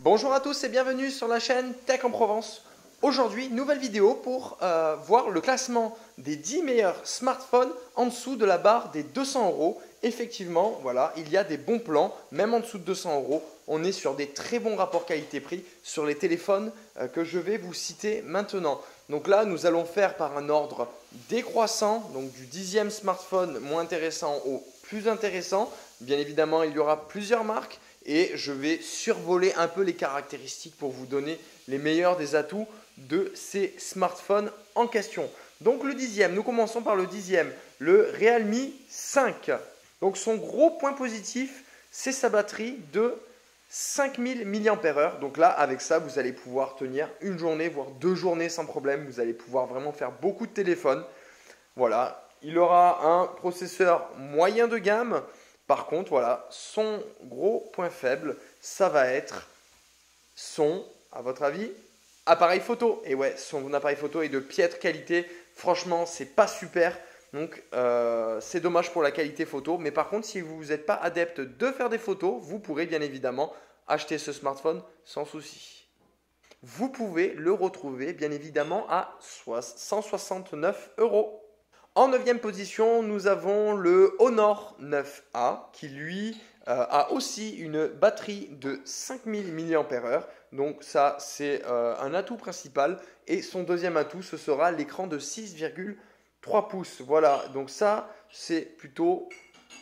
Bonjour à tous et bienvenue sur la chaîne Tech en Provence. Aujourd'hui, nouvelle vidéo pour voir le classement des 10 meilleurs smartphones en dessous de la barre des 200 €. Effectivement, voilà, il y a des bons plans, même en dessous de 200 €. On est sur des très bons rapports qualité-prix sur les téléphones que je vais vous citer maintenant. Donc là, nous allons faire par un ordre décroissant, donc du 10e smartphone moins intéressant au plus intéressant. Bien évidemment, il y aura plusieurs marques et je vais survoler un peu les caractéristiques pour vous donner les meilleurs des atouts de ces smartphones en question. Donc le 10e, nous commençons par le 10e, le Realme 5. Donc son gros point positif, c'est sa batterie de 5000 mAh. Donc là, avec ça, vous allez pouvoir tenir une journée, voire 2 journées sans problème. Vous allez pouvoir vraiment faire beaucoup de téléphones. Voilà, il aura un processeur moyen de gamme. Par contre, voilà, son gros point faible, ça va être son, à votre avis, appareil photo. Et ouais, son appareil photo est de piètre qualité. Franchement, c'est pas super. Donc, c'est dommage pour la qualité photo. Mais par contre, si vous n'êtes pas adepte de faire des photos, vous pourrez bien évidemment acheter ce smartphone sans souci. Vous pouvez le retrouver bien évidemment à 169 €. En 9e position, nous avons le Honor 9A qui lui a aussi une batterie de 5000 mAh. Donc ça, c'est un atout principal. Et son deuxième atout, ce sera l'écran de 6,3 pouces. Voilà, donc ça, c'est plutôt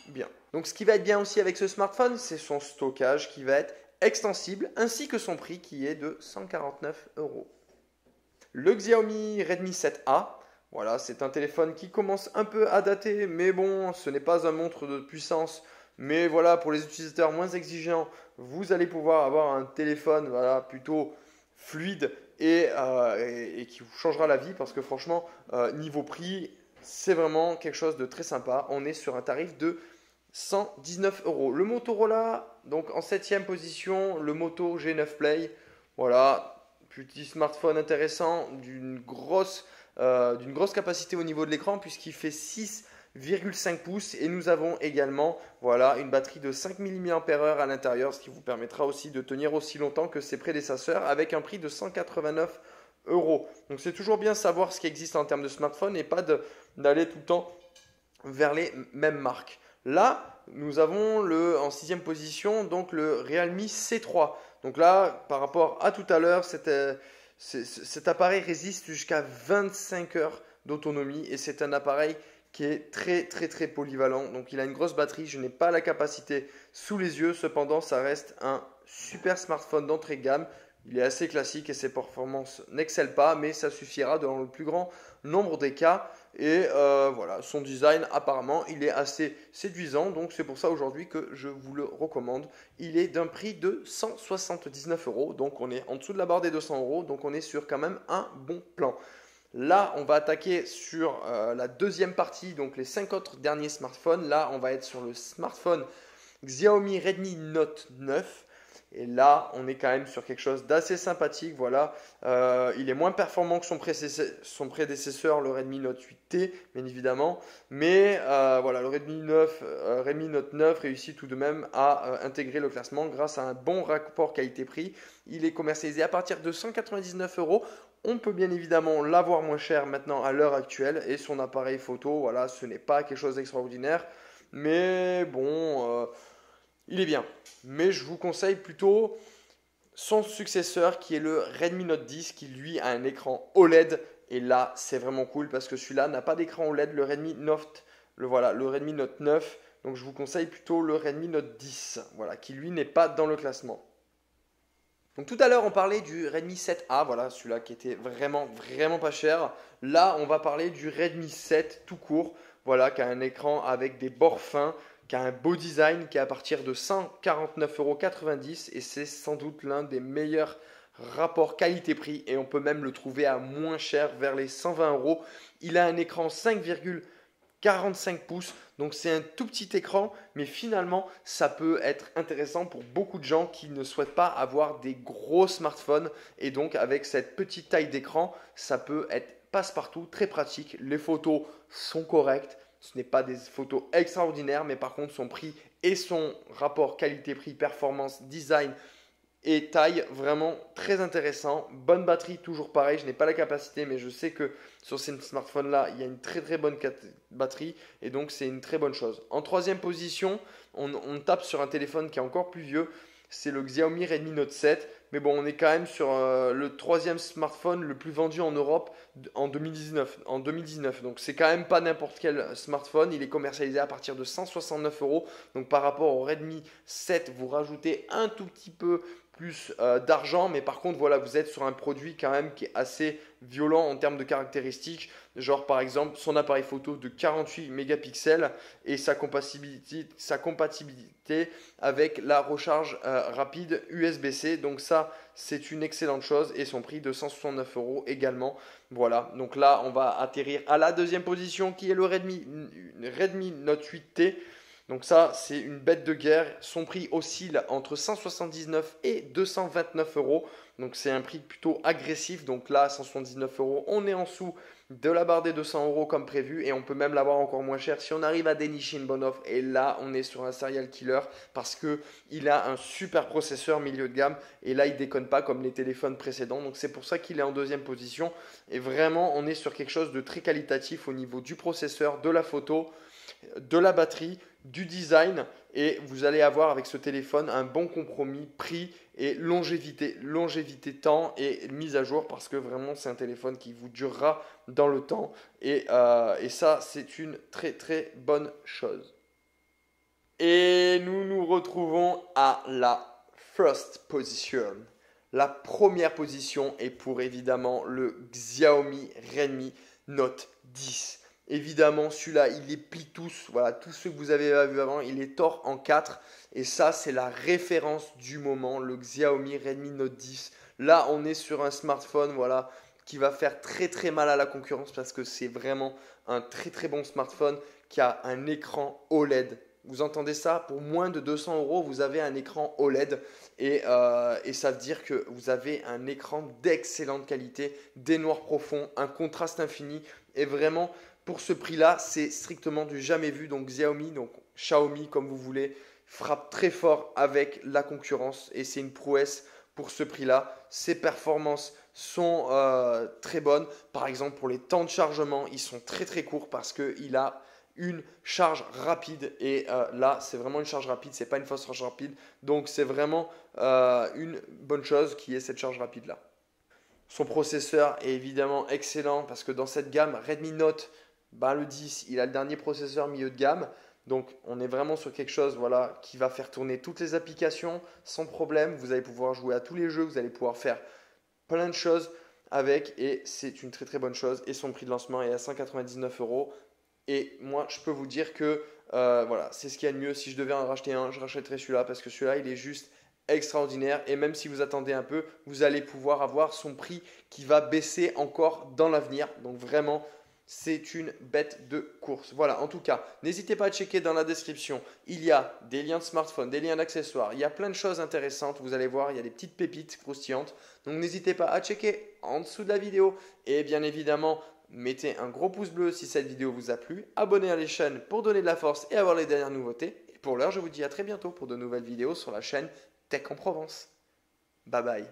bien. Donc ce qui va être bien aussi avec ce smartphone, c'est son stockage qui va être extensible ainsi que son prix qui est de 149 €. Le Xiaomi Redmi 7A. Voilà, c'est un téléphone qui commence un peu à dater, mais bon, ce n'est pas un monstre de puissance. Mais voilà, pour les utilisateurs moins exigeants, vous allez pouvoir avoir un téléphone voilà, plutôt fluide et qui vous changera la vie parce que franchement, niveau prix, c'est vraiment quelque chose de très sympa. On est sur un tarif de 119 €. Le Motorola, donc en 7e position, le Moto G9 Play. Voilà, petit smartphone intéressant d'une grosse capacité au niveau de l'écran puisqu'il fait 6,5 pouces et nous avons également voilà, une batterie de 5000 mAh à l'intérieur, ce qui vous permettra aussi de tenir aussi longtemps que ses prédécesseurs avec un prix de 189 €. Donc c'est toujours bien savoir ce qui existe en termes de smartphone et pas d'aller tout le temps vers les mêmes marques. Là, nous avons en 6e position donc le Realme C3. Donc là, par rapport à tout à l'heure, cet appareil résiste jusqu'à 25 heures d'autonomie et c'est un appareil qui est très polyvalent. Donc il a une grosse batterie, je n'ai pas la capacité sous les yeux, cependant ça reste un super smartphone d'entrée de gamme. Il est assez classique et ses performances n'excellent pas, mais ça suffira dans le plus grand nombre des cas. Et voilà, son design apparemment il est assez séduisant, donc c'est pour ça aujourd'hui que je vous le recommande. Il est d'un prix de 179 €, donc on est en dessous de la barre des 200 €, donc on est sur quand même un bon plan. Là, on va attaquer sur la deuxième partie, donc les 5 autres derniers smartphones. Là, on va être sur le smartphone Xiaomi Redmi Note 9. Et là, on est quand même sur quelque chose d'assez sympathique. Voilà, il est moins performant que son prédécesseur, le Redmi Note 8T, bien évidemment. Mais voilà, le Redmi Note 9 réussit tout de même à intégrer le classement grâce à un bon rapport qualité-prix. Il est commercialisé à partir de 199 €. On peut bien évidemment l'avoir moins cher maintenant à l'heure actuelle. Et son appareil photo, voilà, ce n'est pas quelque chose d'extraordinaire. Mais bon, il est bien. Mais je vous conseille plutôt son successeur qui est le Redmi Note 10 qui lui a un écran OLED. Et là, c'est vraiment cool parce que celui-là n'a pas d'écran OLED, le Redmi Note, le Redmi Note 9. Donc je vous conseille plutôt le Redmi Note 10, voilà, qui lui n'est pas dans le classement. Donc tout à l'heure, on parlait du Redmi 7A, voilà, celui-là qui était vraiment pas cher. Là, on va parler du Redmi 7 tout court, voilà, qui a un écran avec des bords fins, qui a un beau design, qui est à partir de 149,90 € et c'est sans doute l'un des meilleurs rapports qualité-prix et on peut même le trouver à moins cher, vers les 120 €. Il a un écran 5,45 pouces, donc c'est un tout petit écran, mais finalement ça peut être intéressant pour beaucoup de gens qui ne souhaitent pas avoir des gros smartphones et donc avec cette petite taille d'écran, ça peut être passe-partout, très pratique. Les photos sont correctes, ce n'est pas des photos extraordinaires, mais par contre son prix et son rapport qualité-prix, performance, design et taille vraiment très intéressant. Bonne batterie, toujours pareil. Je n'ai pas la capacité, mais je sais que sur ces smartphones-là, il y a une très très bonne batterie et donc c'est une très bonne chose. En troisième position, on tape sur un téléphone qui est encore plus vieux. C'est le Xiaomi Redmi Note 7. Mais bon, on est quand même sur le troisième smartphone le plus vendu en Europe en 2019. Donc c'est quand même pas n'importe quel smartphone. Il est commercialisé à partir de 169 euros. Donc par rapport au Redmi 7, vous rajoutez un tout petit peu plus d'argent, mais par contre voilà, vous êtes sur un produit quand même qui est assez violent en termes de caractéristiques, genre par exemple son appareil photo de 48 mégapixels et sa compatibilité avec la recharge rapide USB-C. Donc ça, c'est une excellente chose et son prix de 169 euros également. Voilà, donc là on va atterrir à la deuxième position qui est le Redmi Note 8T. Donc ça, c'est une bête de guerre. Son prix oscille entre 179 et 229 euros. Donc c'est un prix plutôt agressif. Donc là, 179 euros, on est en dessous de la barre des 200 euros comme prévu. Et on peut même l'avoir encore moins cher si on arrive à dénicher une bonne offre. Et là, on est sur un serial killer parce qu'il a un super processeur milieu de gamme. Et là, il déconne pas comme les téléphones précédents. Donc c'est pour ça qu'il est en deuxième position. Et vraiment, on est sur quelque chose de très qualitatif au niveau du processeur, de la photo, de la batterie, du design, et vous allez avoir avec ce téléphone un bon compromis prix et longévité temps et mise à jour, parce que vraiment c'est un téléphone qui vous durera dans le temps et ça c'est une très très bonne chose. Et nous nous retrouvons à la first position. La première position est pour évidemment le Xiaomi Redmi Note 10. Évidemment, celui-là, il les plie tous. Voilà, tous ceux que vous avez vus avant, il les tord en 4. Et ça, c'est la référence du moment, le Xiaomi Redmi Note 10. Là, on est sur un smartphone, voilà, qui va faire très très mal à la concurrence parce que c'est vraiment un très très bon smartphone qui a un écran OLED. Vous entendez ça? Pour moins de 200 euros, vous avez un écran OLED et ça veut dire que vous avez un écran d'excellente qualité, des noirs profonds, un contraste infini et vraiment pour ce prix-là, c'est strictement du jamais vu. Donc Xiaomi, donc Xiaomi comme vous voulez, frappe très fort avec la concurrence et c'est une prouesse pour ce prix-là. Ses performances sont très bonnes. Par exemple, pour les temps de chargement, ils sont très très courts parce qu'il a une charge rapide et là c'est vraiment une charge rapide, c'est pas une fausse charge rapide, donc c'est vraiment une bonne chose qui est cette charge rapide là. Son processeur est évidemment excellent parce que dans cette gamme Redmi Note, le 10, il a le dernier processeur milieu de gamme. Donc on est vraiment sur quelque chose voilà, qui va faire tourner toutes les applications sans problème. Vous allez pouvoir jouer à tous les jeux, vous allez pouvoir faire plein de choses avec et c'est une très très bonne chose. Et son prix de lancement est à 199 euros. Et moi je peux vous dire que voilà, c'est ce qu'il y a de mieux. Si je devais en racheter un, je rachèterais celui-là parce que celui-là il est juste extraordinaire et même si vous attendez un peu, vous allez pouvoir avoir son prix qui va baisser encore dans l'avenir. Donc vraiment, c'est une bête de course. Voilà, en tout cas, n'hésitez pas à checker dans la description. Il y a des liens de smartphone, des liens d'accessoires. Il y a plein de choses intéressantes. Vous allez voir, il y a des petites pépites croustillantes. Donc n'hésitez pas à checker en dessous de la vidéo. Et bien évidemment, mettez un gros pouce bleu si cette vidéo vous a plu. Abonnez à la chaîne pour donner de la force et avoir les dernières nouveautés. Et pour l'heure, je vous dis à très bientôt pour de nouvelles vidéos sur la chaîne Tech en Provence. Bye bye.